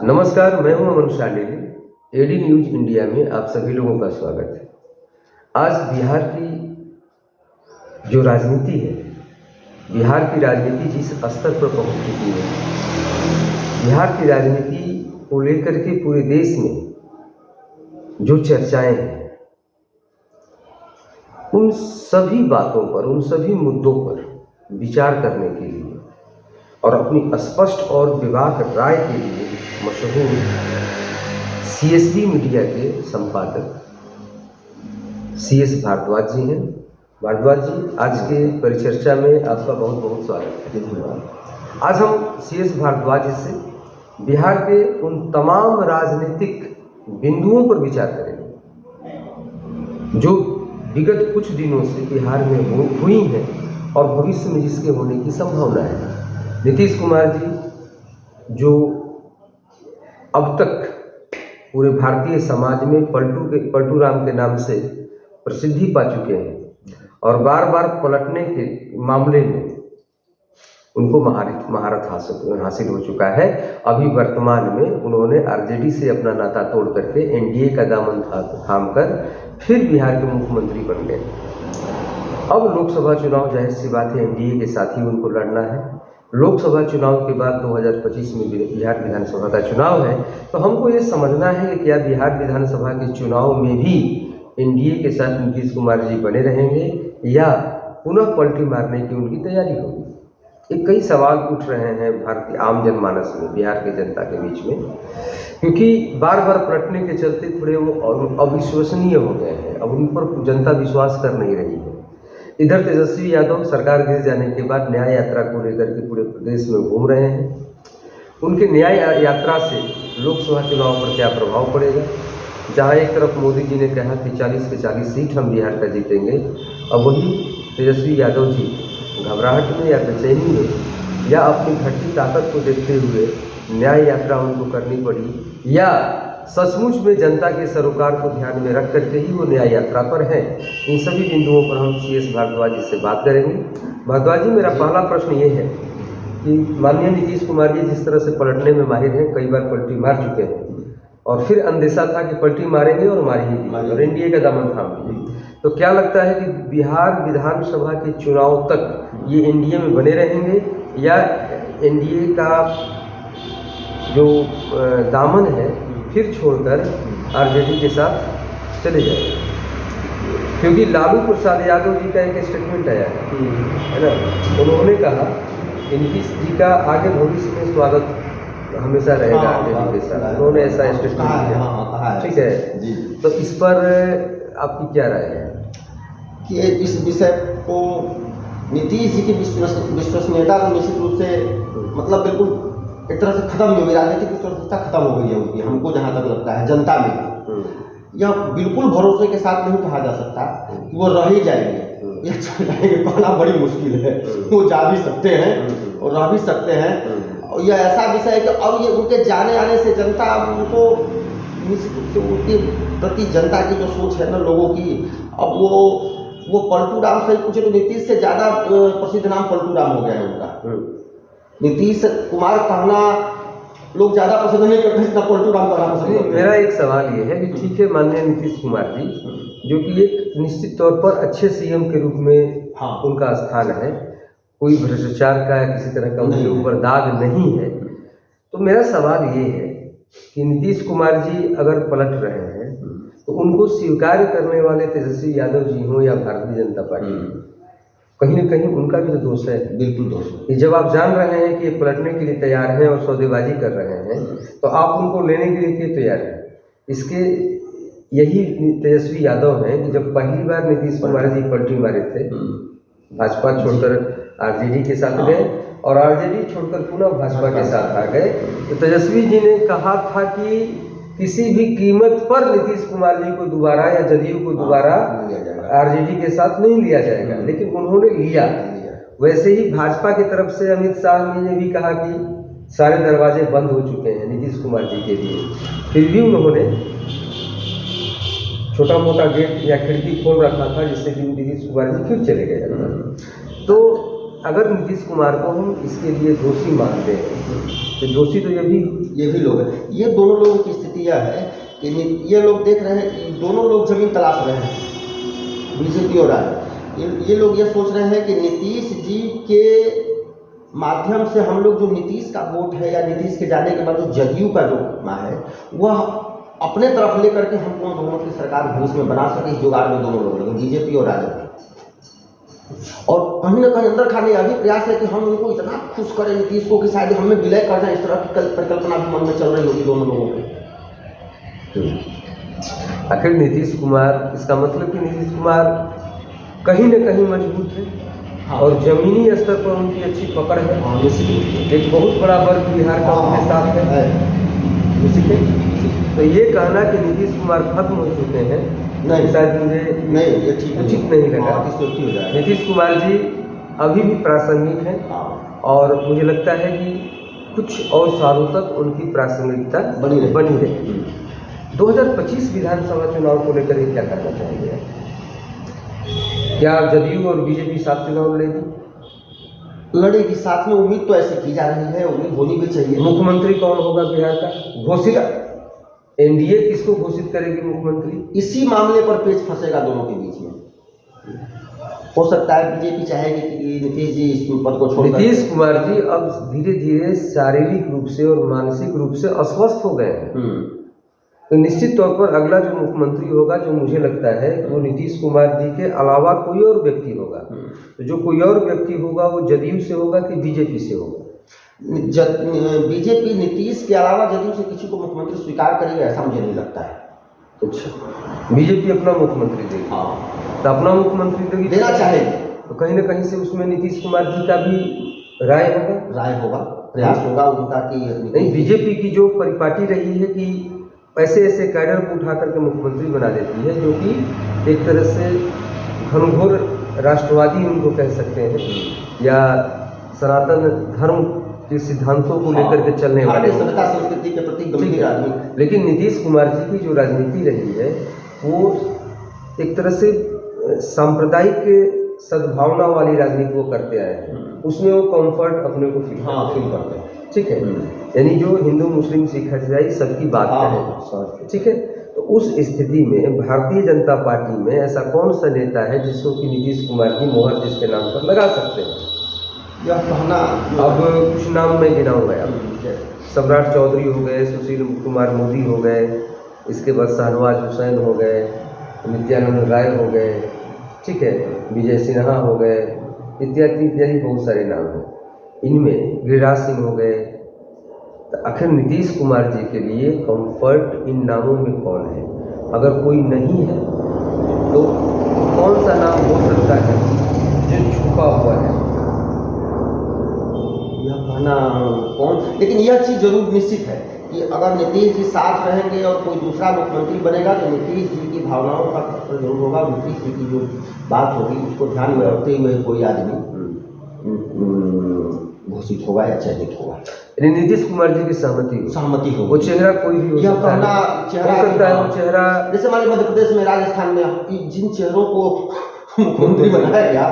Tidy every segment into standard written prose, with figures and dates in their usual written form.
नमस्कार, मैं हूं अमन शांडिल्य। एडी न्यूज इंडिया में आप सभी लोगों का स्वागत है। आज बिहार की जो राजनीति है, बिहार की राजनीति जिस स्तर पर पहुंच चुकी है, बिहार की राजनीति को लेकर के पूरे देश में जो चर्चाएं हैं, उन सभी बातों पर, उन सभी मुद्दों पर विचार करने के लिए और अपनी स्पष्ट और विवाद राय के लिए मशहूर CSB मीडिया के संपादक CS भारद्वाज जी हैं। भारद्वाज जी, आज के परिचर्चा में आपका बहुत बहुत स्वागत है। आज हम CS भारद्वाज जी से बिहार के उन तमाम राजनीतिक बिंदुओं पर विचार करेंगे जो विगत कुछ दिनों से बिहार में हुई हैं और भविष्य में जिसके होने की संभावना है। नीतीश कुमार जी जो अब तक पूरे भारतीय समाज में पलटू राम के नाम से प्रसिद्धि पा चुके हैं और बार बार पलटने के मामले में उनको महारत हासिल हो चुका है। अभी वर्तमान में उन्होंने RJD से अपना नाता तोड़ करके NDA का दामन थाम कर फिर बिहार के मुख्यमंत्री बन गए। अब लोकसभा चुनाव जाहिर सी बात है NDA के साथ ही उनको लड़ना है। लोकसभा चुनाव के बाद 2025 में बिहार विधानसभा का चुनाव है, तो हमको ये समझना है कि क्या बिहार विधानसभा के चुनाव में भी NDA के साथ नीतीश कुमार जी बने रहेंगे या पुनः पलटी मारने की उनकी तैयारी होगी। ये कई सवाल उठ रहे हैं भारतीय आम जनमानस में, बिहार की जनता के बीच में, क्योंकि बार बार पलटने के चलते थोड़े वो अविश्वसनीय हो गए हैं। अब उन पर जनता विश्वास कर नहीं रही है। इधर तेजस्वी यादव सरकार गिर जाने के बाद न्याय यात्रा को लेकर के पूरे प्रदेश में घूम रहे हैं। उनके न्याय यात्रा से लोकसभा चुनाव पर क्या प्रभाव पड़ेगा। जहां एक तरफ मोदी जी ने कहा कि 40 के 40 सीट हम बिहार का जीतेंगे, अब वही तेजस्वी यादव जी घबराहट में या बेचैनी में या अपनी घटती ताकत को देखते हुए न्याय यात्रा उनको करनी पड़ी या सचमुच में जनता के सरोकार को ध्यान में रख करके ही वो न्याय यात्रा पर हैं। इन सभी बिंदुओं पर हम CS भारद्वाज जी से बात करेंगे। भारद्वाज जी, मेरा पहला प्रश्न ये है कि माननीय नीतीश कुमार जी जिस तरह से पलटने में माहिर हैं, कई बार पलटी मार चुके हैं और फिर अंदेशा था कि पलटी मारेंगे और मार ही दी और NDA का दामन थाम दी, तो क्या लगता है कि बिहार विधानसभा के चुनाव तक ये NDA में बने रहेंगे या NDA का जो दामन है फिर छोड़कर RJD के साथ चले जाएंगे? क्योंकि लालू प्रसाद यादव जी का एक स्टेटमेंट आया है ना, उन्होंने कहा कि नीतीश जी का आगे भविष्य में स्वागत हमेशा रहेगा RJD के साथ। उन्होंने ऐसा स्टेटमेंट दिया, ठीक है जी। तो इस पर आपकी क्या राय है कि इस विषय को नीतीश जी की विश्वसनीयता को निश्चित रूप से मतलब बिल्कुल एक तरह से खत्म हो गई, राजनीतिक विश्वसनीयता खत्म हो गई है उनकी, हमको जहाँ तक लगता है जनता में। यह बिल्कुल भरोसे के साथ नहीं कहा जा सकता कि वो रह ही जाएंगे या चल जाएंगे, कहना बड़ी मुश्किल है। वो जा भी सकते हैं और रह भी सकते हैं। और यह ऐसा विषय है कि अब ये उनके जाने आने से जनता उनको निश्चित रूप से उनके प्रति जनता की जो सोच है ना लोगों की, अब वो पलटू राम से पूछे तो नीतीश से ज़्यादा प्रसिद्ध नाम पलटू राम हो गया है उनका। नीतीश कुमार कहना लोग ज़्यादा पसंद नहीं करते जितना पलटू राम कहना पसंद करते हैं। मेरा एक सवाल ये है कि ठीक है, माननीय नीतीश कुमार जी जो कि एक निश्चित तौर पर अच्छे CM के रूप में उनका स्थान है, कोई भ्रष्टाचार का या किसी तरह का उनके ऊपर दाग नहीं है, तो मेरा सवाल ये है कि नीतीश कुमार जी अगर पलट रहे हैं तो उनको स्वीकार करने वाले तेजस्वी यादव जी हों या भारतीय जनता पार्टी, कहीं न कहीं उनका भी तो दोष है। बिल्कुल दोष है। जब आप जान रहे हैं कि ये पलटने के लिए तैयार हैं और सौदेबाजी कर रहे हैं, तो आप उनको लेने के लिए क्यों तैयार हैं? इसके यही तेजस्वी यादव हैं कि जब पहली बार नीतीश कुमार जी पलटी मारे थे, भाजपा छोड़कर RJD के साथ गए और RJD छोड़कर पुनः भाजपा के साथ आ गए, तो तेजस्वी जी ने कहा था कि किसी भी कीमत पर नीतीश कुमार जी को दोबारा या जदयू को दोबारा RJD के साथ नहीं लिया जाएगा, लेकिन उन्होंने लिया। वैसे ही भाजपा की तरफ से अमित शाह ने भी कहा कि सारे दरवाजे बंद हो चुके हैं नीतीश कुमार जी के लिए, फिर भी उन्होंने छोटा मोटा गेट या खिड़की खोल रखा था जिससे कि नीतीश कुमार जी फिर चले गए। तो अगर नीतीश कुमार को हम इसके लिए दोषी मानते हैं तो दोषी तो ये भी लोग हैं। ये दोनों लोगों की स्थिति यह है कि ये लोग देख रहे हैं कि दोनों लोग जमीन तलाश रहे हैं, बीजेपी और राजद। ये लोग ये सोच रहे हैं कि नीतीश जी के माध्यम से हम लोग जो नीतीश का वोट है या नीतीश के जाने के बाद जो जदयू का जो है वह अपने तरफ लेकर के हम दोनों की सरकार भविष्य में बना सके, इस जुगाड़ में दोनों लोग लगे, बीजेपी और राजद। और कहीं ना कहीं अंदर खाने अभी प्रयास है कि हम उनको इतना खुश करें नीतीश को कि शायद हमें विलय कर जाए, इस तरह की परिकल्पना भी मन में चल रही होगी दोनों लोगों की। आखिर नीतीश कुमार, इसका मतलब कि नीतीश कुमार कहीं न कहीं मजबूत है। हाँ। और जमीनी स्तर पर उनकी अच्छी पकड़ है। हाँ, एक बहुत बड़ा वर्ग बिहार का उनके साथ है। तो ये कहना कि नीतीश कुमार खत्म हो चुके हैं नहीं, शायद मुझे नहीं, ये ठीक उचित नहीं लगा। नीतीश कुमार जी अभी भी प्रासंगिक हैं और मुझे लगता है कि कुछ और सालों तक उनकी प्रासंगिकता बनी रहेगी। 2025 विधानसभा चुनाव को लेकर क्या करना चाहेंगे? क्या जदयू और बीजेपी साथ चुनाव लड़ेगी? साथ में उम्मीद तो ऐसे की जा रही है, उम्मीद होनी भी चाहिए। मुख्यमंत्री कौन होगा बिहार का? घोषित एनडीए किसको घोषित करेगी मुख्यमंत्री? इसी मामले पर पेच फंसेगा दोनों के बीच में। हो सकता है बीजेपी चाहेगी कि नीतीश जी इस पद को छोड़। नीतीश कुमार जी अब धीरे धीरे शारीरिक रूप से और मानसिक रूप से अस्वस्थ हो गए हैं। तो निश्चित तौर पर अगला जो मुख्यमंत्री होगा, जो मुझे लगता है वो नीतीश कुमार जी के अलावा कोई और व्यक्ति होगा। तो जो कोई और व्यक्ति होगा वो जदयू से होगा कि बीजेपी से होगा? बीजेपी नीतीश के अलावा जदयू से किसी को मुख्यमंत्री स्वीकार करेगा ऐसा मुझे नहीं लगता है। अच्छा, बीजेपी अपना मुख्यमंत्री देगी? हाँ, तो अपना मुख्यमंत्री देना चाहेगी तो कहीं ना कहीं से उसमें नीतीश कुमार जी का भी राय होगा, प्रयास होगा उनका कि नहीं। बीजेपी की जो परिपाटी रही है कि ऐसे कैडर को उठा करके मुख्यमंत्री बना देती है, जो कि एक तरह से घनघोर राष्ट्रवादी उनको कह सकते हैं या सनातन धर्म के सिद्धांतों को लेकर के चलने वाले संस्कृति के प्रति गंभीर आदमी। लेकिन नीतीश कुमार जी की जो राजनीति रही है वो एक तरह से सांप्रदायिक सद्भावना वाली राजनीति वो करते आए हैं। उसमें वो कंफर्ट अपने को फील करते हैं। ठीक है, यानी जो हिंदू मुस्लिम सिख ईसाई सबकी बात है। ठीक है, तो उस स्थिति में भारतीय जनता पार्टी में ऐसा कौन सा नेता है जिसको कि नीतीश कुमार की मोहर जिसके नाम पर लगा सकते हैं? यह कहना, अब कुछ नाम मैं गिनाऊंगा। सम्राट चौधरी हो गए, सुशील कुमार मोदी हो गए, इसके बाद शाहनवाज हुसैन हो गए, नित्यानंद राय हो गए, ठीक है, विजय सिन्हा हो गए, इत्यादि इत्यादि बहुत सारे नाम हैं। इनमें गिरिराज सिंह हो गए। तो आखिर नीतीश कुमार जी के लिए कंफर्ट इन नामों में कौन है? अगर कोई नहीं है तो कौन सा नाम हो सकता है जो छुपा हुआ है? यह कहना कौन, लेकिन यह चीज़ जरूर निश्चित है कि अगर नीतीश जी साथ रहेंगे और कोई दूसरा मुख्यमंत्री बनेगा तो नीतीश जी की भावनाओं का खतरा जरूर होगा। नीतीश जी की जो बात होगी उसको ध्यान में रखते हुए कोई आदमी घोषित होगा या चयनित होगा। नीतीश कुमार जी की सहमति हो, वो चेहरा कोई भी हो सकता है। वो चेहरा जैसे हमारे मध्य प्रदेश में, राजस्थान में जिन चेहरों को मुख्यमंत्री बनाया गया,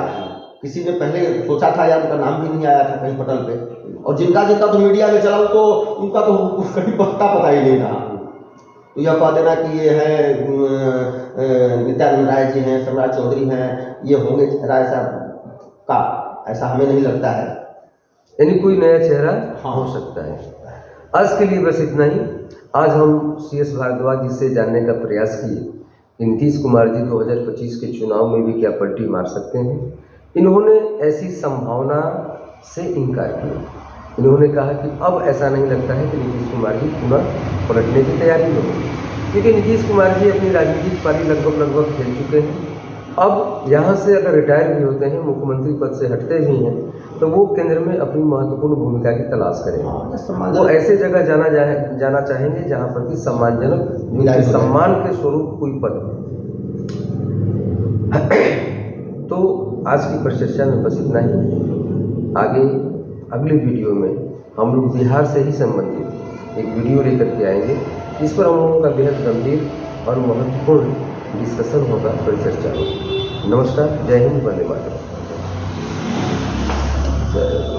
किसी ने पहले सोचा था या उनका नाम भी नहीं आया था कहीं पटल पे, और जिनका तो मीडिया में चला तो उनका तो कहीं पता ही नहीं रहा। तो यह कह देना कि ये है नित्यानंद राय जी हैं, सम्राट चौधरी हैं, ये होंगे राय साहब का, ऐसा हमें नहीं लगता है। यानी कोई नया चेहरा हो सकता है। आज के लिए बस इतना ही। आज हम CS भारद्वाज जी से जानने का प्रयास किए कि नीतीश कुमार जी 2025 के चुनाव में भी क्या पलटी मार सकते हैं। इन्होंने ऐसी संभावना से इनकार किया। इन्होंने कहा कि अब ऐसा नहीं लगता है कि नीतीश कुमार जी पुनः पलटने की तैयारी में होगी, क्योंकि नीतीश कुमार जी अपनी राजनीतिक पारी लगभग खेल चुके हैं। अब यहाँ से अगर रिटायर भी होते हैं, मुख्यमंत्री पद से हटते भी हैं, तो वो केंद्र में अपनी महत्वपूर्ण भूमिका की तलाश करेंगे। वो ऐसे जगह जाना चाहेंगे जहाँ पर कि सम्मानजनक, सम्मान के स्वरूप कोई पद हो। तो आज की परिचर्चा में बस इतना ही। आगे अगले वीडियो में हम लोग बिहार से ही संबंधित एक वीडियो लेकर के आएंगे, जिस पर हम लोगों का बेहद गंभीर और महत्वपूर्ण डिस्कशन होगा, परिचर्चा होगी। नमस्कार, जय हिंद, वंदे मातरम। जय